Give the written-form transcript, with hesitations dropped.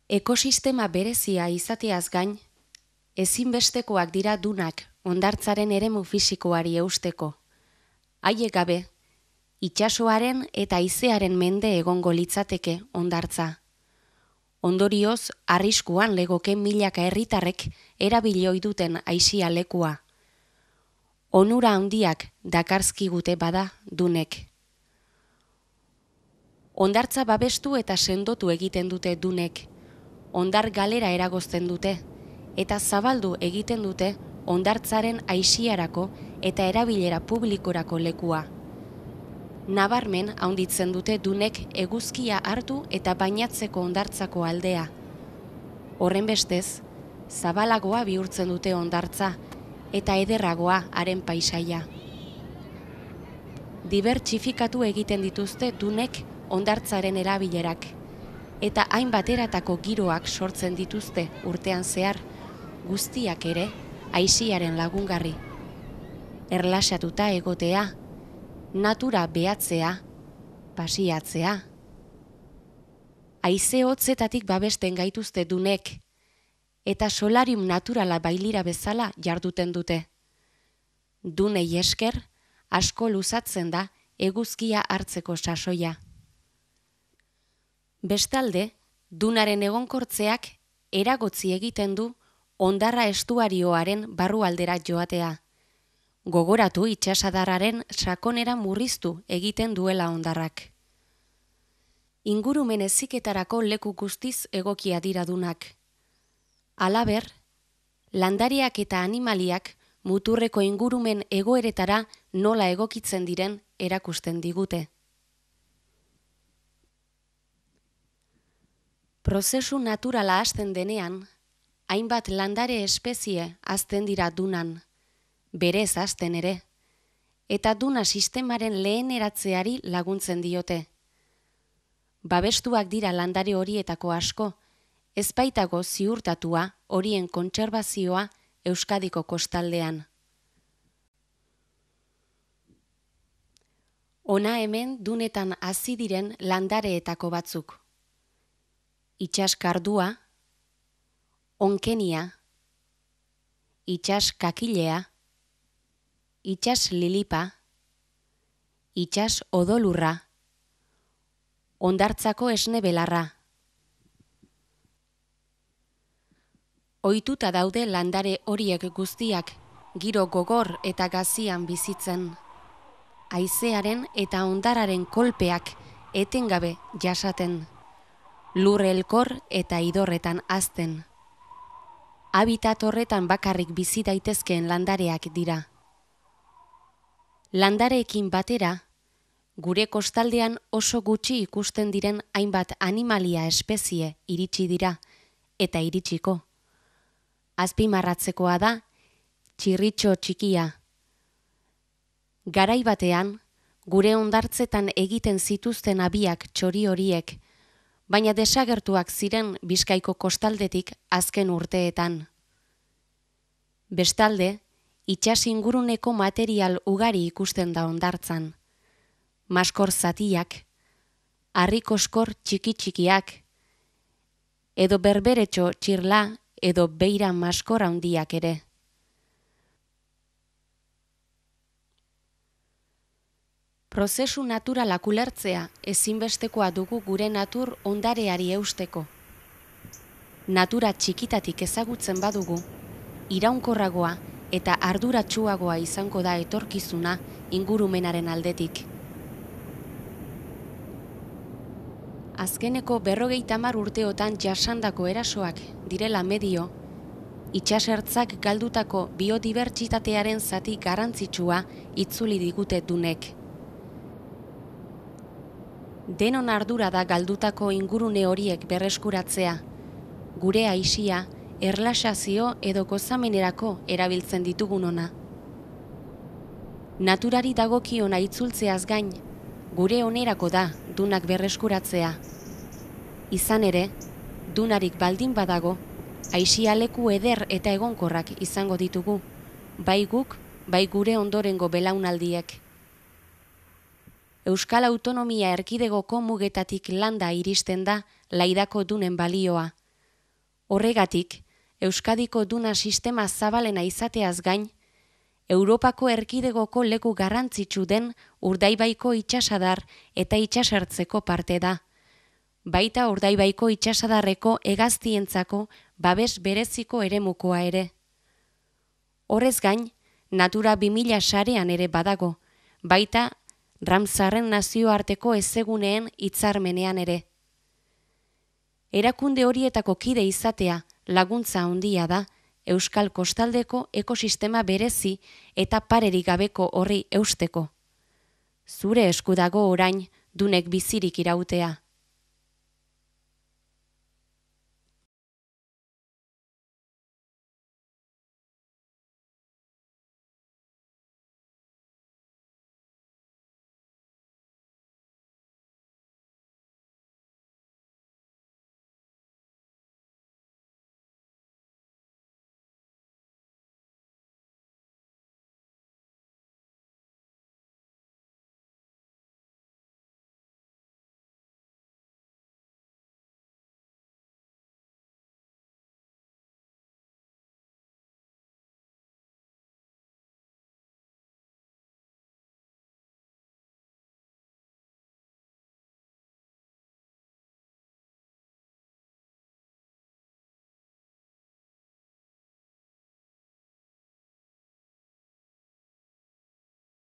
Ekosistema berezia izateaz gain, ezinbestekoak dira dunak hondartzaren eremu fisikoari eusteko. Haiek gabe, itsasoaren eta haizearen mende egongo litzateke hondartza. Ondorioz, arriskuan legoke milaka herritarrek erabili ohi duten aisia lekua. Onura handiak dakarzkigute bada dunek. Hondartza babestu eta sendotu egiten dute dunek. Hondar galera eragozten dute, eta zabaldu egiten dute hondartzaren aisiarako eta erabilera publikorako lekua. Nabarmen handitzen dute dunek eguzkia hartu eta bainatzeko hondartzako aldea. Horrenbestez, zabalagoa bihurtzen dute hondartza eta ederragoa haren paisaia. Dibertsifikatu egiten dituzte dunek hondartzaren erabilerak, eta hainbat eratako giroak sortzen dituzte urtean zehar, guztiak ere aisiaren lagungarri. Erlaxatuta egotea, natura behatzea, pasiatzea. Haize hotzetatik babesten gaituzte dunek, eta solarium naturala bailira bezala jarduten dute. Dunei esker, asko luzatzen da eguzkia hartzeko sasoia. Bestalde, dunaren egonkortzeak eragotzi egiten du hondarra estuarioaren barrualdera joatea. Gogoratu itsasadarraren sakonera murriztu egiten duela hondarrak. Ingurumen heziketarako leku guztiz egokia dira dunak. Halaber, landariak eta animaliak muturreko ingurumen egoeretara nola egokitzen diren erakusten digute. Prozesu naturala hasten denean, hainbat landare espezie hazten dira dunan, berez hazten ere, eta duna sistemaren leheneratzeari laguntzen diote. Babestuak dira landare horietako asko, ez baitago ziurtatua horien kontserbazioa Euskadiko kostaldean. Hona hemen dunetan hazi diren landareetako batzuk. Itsas kardua, onkenia, itsas kakilea, itsas lilipa, itsas odolurra, hondartzako esne belarra. Ohituta daude landare horiek guztiak giro gogor eta gazian bizitzen. Haizearen eta hondarraren kolpeak etengabe jasaten. Lur elkor eta idorretan hazten. Habitat horretan bakarrik bizi daitezkeen landareak dira. Landareekin batera, gure kostaldean oso gutxi ikusten diren hainbat animalia espezie iritsi dira eta iritsiko. Azpimarratzekoa da txirritxo txikia. Garai batean, gure hondartzetan egiten zituzten abiak txori horiek, baina desagertuak ziren Bizkaiko kostaldetik azken urteetan. Bestalde, itsas inguruneko material ugari ikusten da hondartzan. Maskor zatiak, harrikoskor txiki-txikiak, edo berberetxo txirla edo beira maskor handiak ere. Prozesu naturalak ulertzea ezinbestekoa dugu gure natur ondareari eusteko. Natura txikitatik ezagutzen badugu, iraunkorragoa eta arduratsuagoa izango da etorkizuna ingurumenaren aldetik. Azkeneko 50 urteotan jasandako erasoak direla medio, itsasertzak galdutako biodibertsitatearen zati garrantzitsua itzuli digute dunek. Denon ardura da galdutako ingurune horiek berreskuratzea, gure aisia, erlaxazio edo gozamenerako erabiltzen ditugun ona. Naturari dagokiona itzultzeaz gain, gure onerako da dunak berreskuratzea. Izan ere, dunarik baldin badago, aisia leku eder eta egonkorrak izango ditugu, bai guk, bai gure ondorengo belaunaldiek. Euskal Autonomia Erkidegoko mugetatik landa iristen da Laidako dunen balioa, Horregatik, Euskadiko duna sistema zabalena izateaz gain, Europako erkidegoko leku garrantzitsu den Urdaibaiko itsasadar eta itsasertzeko parte da. Baita Urdaibaiko itsasadarreko hegaztientzako babes bereziko eremukoa ere. Horrez gain, Natura 2000 sarean ere badago, baita Ramsarren nazioarteko ezeguneen hitzarmenean ere. Erakunde horietako kide izatea laguntza handia da Euskal Kostaldeko ekosistema berezi eta parerik gabeko horri eusteko. Zure esku dago orain dunek bizirik irautea.